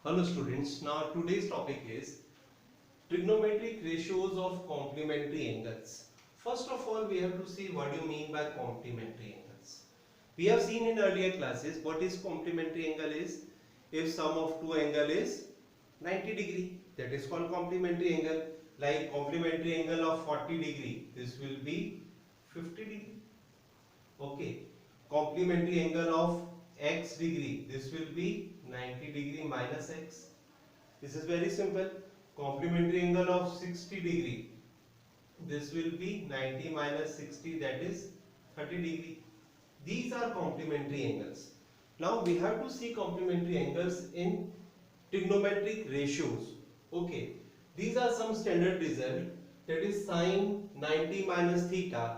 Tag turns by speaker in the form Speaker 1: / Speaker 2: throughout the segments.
Speaker 1: Hello students, now today's topic is trigonometric ratios of complementary angles. First of all, we have to see what do you mean by complementary angles. We have seen in earlier classes what is complementary angle is. If sum of two angle is 90 degree, that is called complementary angle. Like complementary angle of 40 degree, this will be 50 degree. Okay, complementary angle of x degree, this will be 90 degree minus x. This is very simple. Complementary angle of 60 degree, this will be 90 minus 60, that is 30 degree. These are complementary angles. Now we have to see complementary angles in trigonometric ratios. Okay, these are some standard result, that is sine 90 minus theta,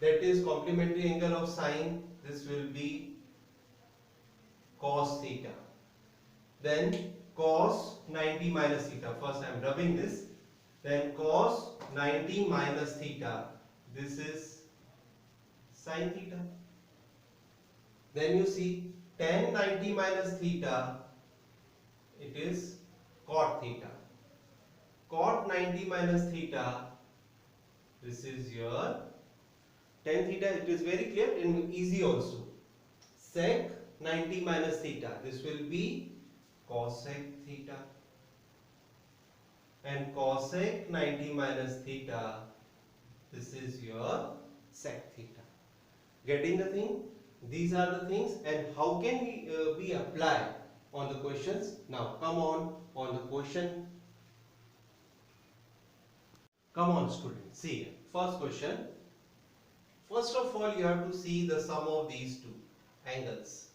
Speaker 1: that is complementary angle of sine, this will be cos theta. Then cos 90 minus theta, first I am rubbing this, then cos 90 minus theta, this is sin theta. Then you see tan 90 minus theta, it is cot theta. Cot 90 minus theta, this is your tan theta. It is very clear and easy also. Sec 90 minus theta, this will be cosec theta. And cosec 90 minus theta, this is your sec theta. Getting the thing? These are the things, and how can we apply on the questions? Now come on the question. Come on students, see first question. First of all, you have to see the sum of these two angles.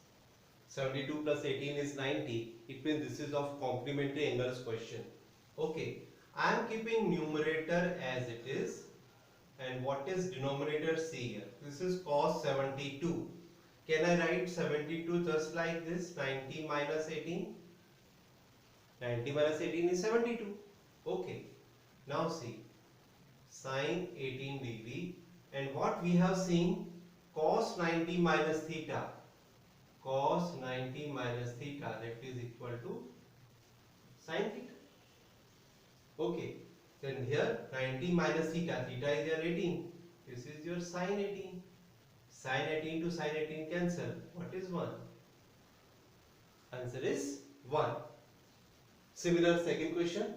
Speaker 1: 72 plus 18 is 90. It means this is of complementary angles question. Okay, I am keeping numerator as it is, and what is denominator? See here, this is cos 72. Can I write 72 just like this? 90 minus 18. 90 minus 18 is 72. Okay, now see sine 18 degree, and what we have seen, cos 90 minus theta. Cos 90 minus theta, that is equal to sin theta. Okay, then here 90 minus theta, theta is your 18, this is your sin 18. Sin 18 to sin 18 cancel, what is 1? Answer is 1. Similar second question,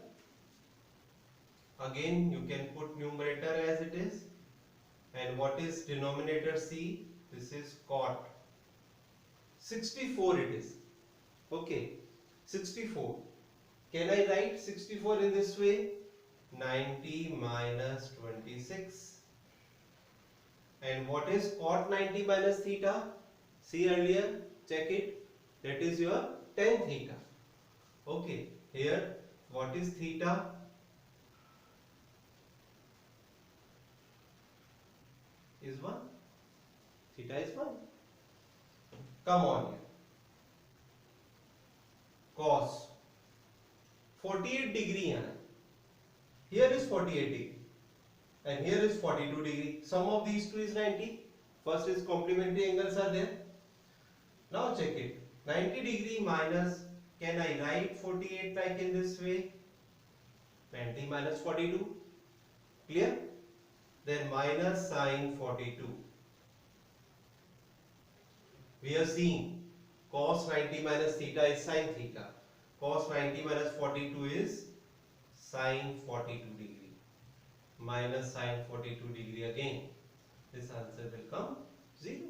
Speaker 1: again you can put numerator as it is, and what is denominator? See, this is cot 64 it is. Okay, 64. Can I write 64 in this way? 90 minus 26. And what is cot 90 minus theta? See earlier, check it. That is your tan theta. Okay, here what is theta? Is 1. Theta is 1. Come on here. Cos 48 degree. Here is 48 degree and here is 42 degree. Sum of these two is 90. First is complementary angles are there. Now check it. 90 degree minus, can I write 48 like in this way? 90 minus 42. Clear? Then minus sin 42. We are seeing cos 90 minus theta is sin theta. Cos 90 minus 42 is sin 42 degree. Minus sin 42 degree again. This answer will come 0.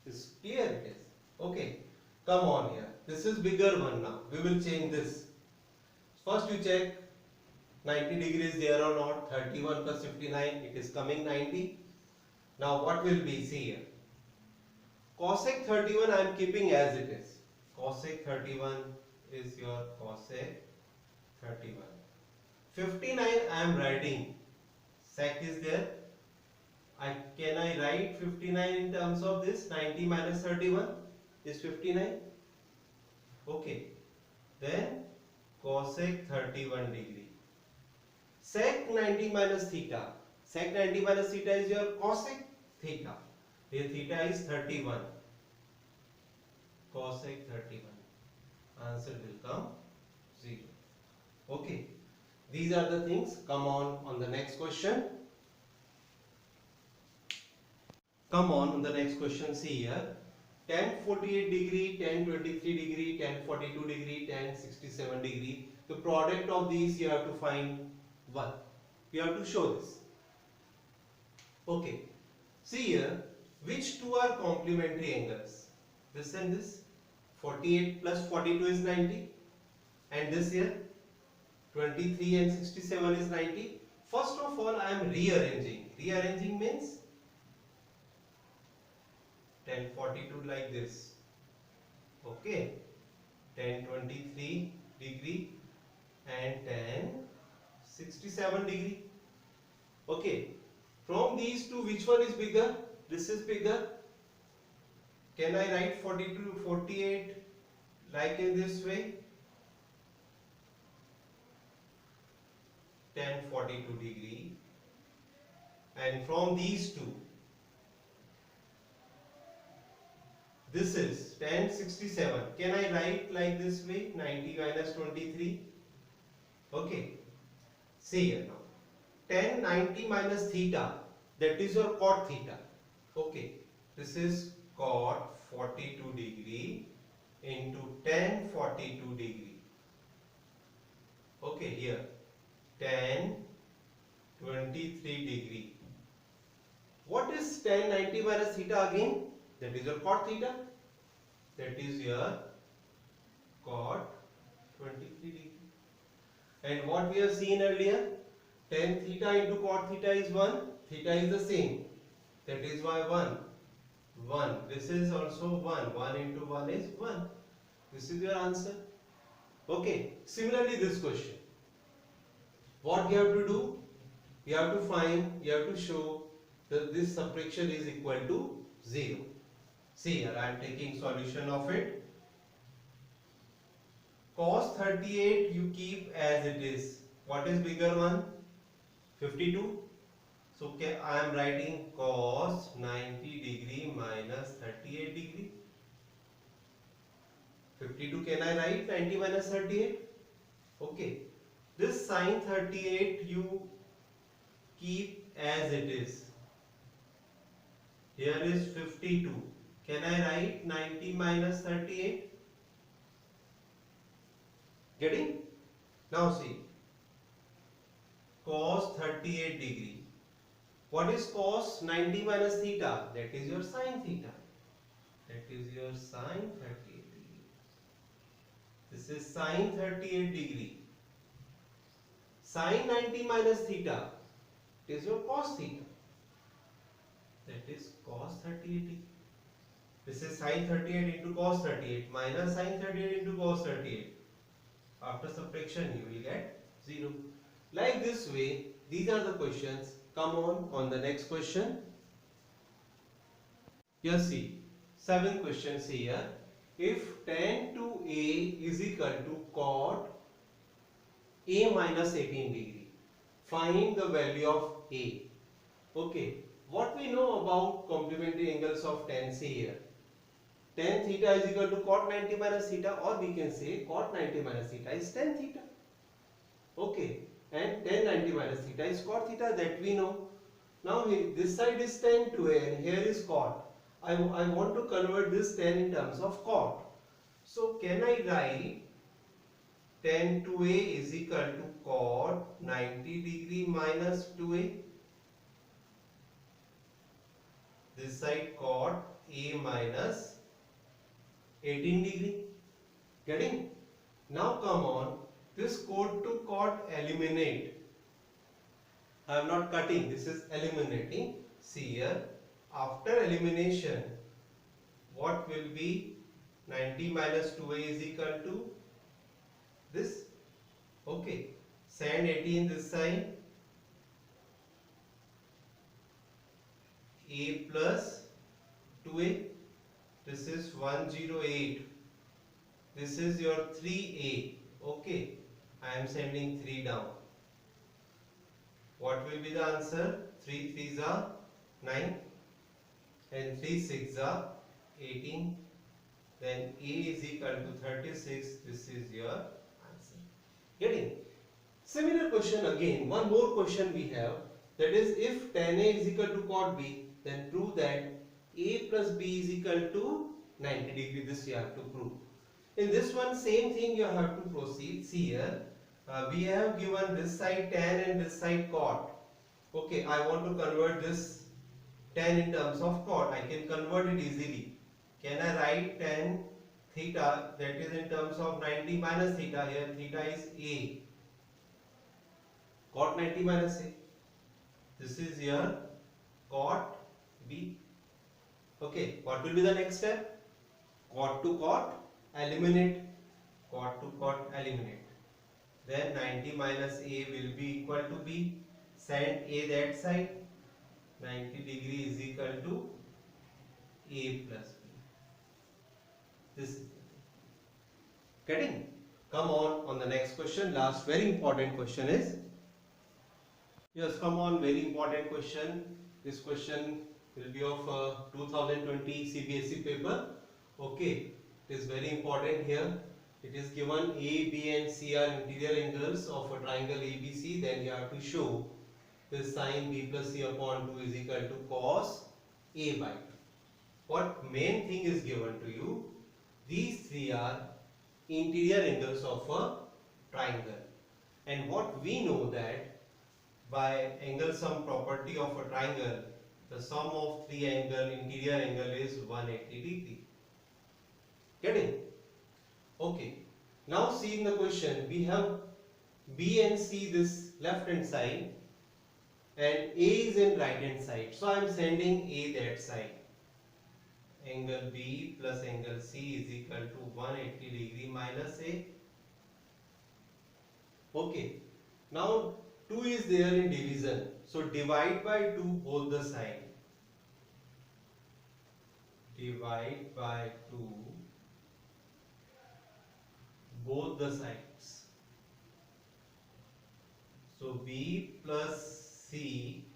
Speaker 1: Is clear it is. Okay. Come on here. This is bigger one now. We will change this. First you check 90 degrees there or not. 31 plus 59. It is coming 90. Now what will be? See here. Cosec 31 I am keeping as it is. Cosec 31 is your cosec 31. 59 I am writing. Sec is there. Can I write 59 in terms of this? 90 minus 31 is 59. Okay. Then cosec 31 degree. Sec 90 minus theta. Sec 90 minus theta is your cosec theta. Here theta is 31. Cosec 31. answer will come 0. Okay, these are the things. Come on the next question. Come on the next question. See here, tan 48 degree, tan 23 degree, tan 42 degree, tan 67 degree. The product of these you have to find one. You have to show this. Okay, see here, which two are complementary angles? This and this. 48 plus 42 is 90, and this here 23 and 67 is 90. First of all, I am rearranging. Rearranging means tan 42 like this. Okay, tan 23 degree and tan 67 degree. Okay, from these two, which one is bigger? This is bigger. Can I write 42, 48 like in this way? Tan 42 degree. And from these two, this is tan 67. Can I write like this way? 90 minus 23. Okay. See here now. Tan 90 minus theta. That is your cot theta. Okay. This is cot 42 degree into tan 42 degree. Okay, here tan 23 degree. What is tan 90 minus theta again? That is your cot theta. That is your cot 23 degree. And what we have seen earlier, tan theta into cot theta is 1. Theta is the same. That is why 1. 1. This is also 1. 1 into 1 is 1. This is your answer. Okay. Similarly, this question. What you have to do? You have to show that this subtraction is equal to 0. See here, I am taking solution of it. Cos 38 you keep as it is. What is bigger one? 52. So I am writing cos 90 degree minus 38 degree. 52 can I write 90 minus 38? Okay. This sin 38 you keep as it is. Here is 52. Can I write 90 minus 38? Getting? Now see. Cos 38 degree. What is cos 90 minus theta? That is your sin theta. That is your sin 38 degree. This is sin 38 degree. Sin 90 minus theta. It is your cos theta. That is cos 38 degree. This is sin 38 into cos 38 minus sin 38 into cos 38. After subtraction you will get 0. Like this way, these are the questions. Come on the next question. Here see, 7 questions here. If tan 2a is equal to cot a minus 18 degree, find the value of a. Okay, what we know about complementary angles of tan? See here, tan theta is equal to cot 90 minus theta, or we can say cot 90 minus theta is tan theta. Okay, and tan 90 minus theta is cot theta, that we know. Now this side is tan 2a and here is cot. I want to convert this tan in terms of cot. So can I write tan 2a is equal to cot 90 degree minus 2a? This side cot a minus 18 degree. Getting? Now come on, this cot to cot eliminate. I am not cutting, this is eliminating. See here, after elimination, what will be 90 minus 2a is equal to this? Okay, send 18 this side. A plus 2a, this is 108. This is your 3a. Okay, I am sending 3 down. What will be the answer? 3 3s are 9 and 3 6s are 18. then A is equal to 36. This is your answer. Getting? Similar question again, one more question we have, that is if tan A is equal to cot B, then prove that A plus B is equal to 90 degree. This you have to prove. In this one, same thing you have to proceed. See here, we have given this side tan and this side cot. Okay, I want to convert this tan in terms of cot. I can convert it easily. Can I write tan theta, that is in terms of 90 minus theta? Here theta is A. Cot 90 minus A. This is your cot B. Okay, what will be the next step? Cot to cot, eliminate. Cot to cot, eliminate. Then 90 minus A will be equal to B. Send A that side. 90 degree is equal to A plus B. This is getting? Come on the next question. Last very important question is. Yes, come on, very important question. This question will be of 2020 CBSE paper. Okay, it is very important here. It is given A, B and C are interior angles of a triangle ABC. Then you have to show this sine B plus C upon 2 is equal to cos A by 2. What main thing is given to you? These three are interior angles of a triangle. And what we know that by angle sum property of a triangle, the sum of three interior angle is 180 degree. Getting? Okay. Now see in the question, we have B and C this left hand side and A is in right hand side. So I am sending A that side. Angle B plus angle C is equal to 180 degree minus A. Okay. Now 2 is there in division. So divide by 2 both the side. Divide by 2 both the sides. So B plus C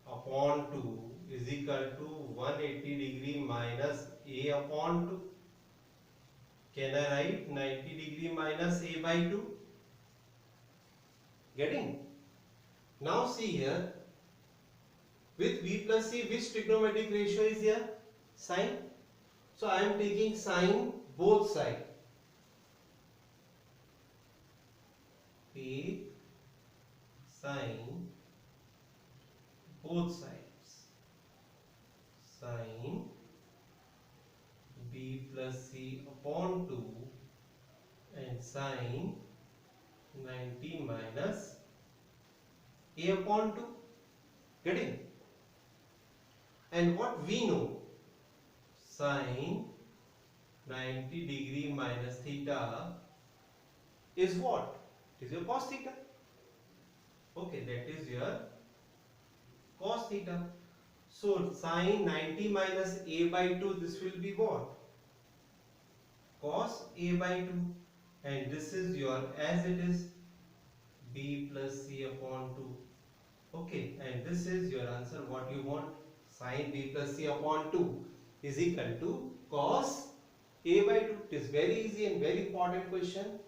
Speaker 1: upon 2 is equal to 180 degree minus A upon 2. Can I write 90 degree minus A by 2? Getting? Now see here, with B plus C, which trigonometric ratio is here? Sine. So I am taking sine both sides. Take sine both sides. Sine B plus C upon 2 and sine 90 minus A upon 2. Getting? And what we know, sine 90 degree minus theta is what? It is your cos theta. Okay, that is your cos theta. So sine 90 minus A by 2, this will be what? Cos A by 2. And this is your, as it is, B plus C upon 2. Okay, and this is your answer. What you want? Sine B plus C upon 2 is equal to cos A by 2. It is very easy and very important question.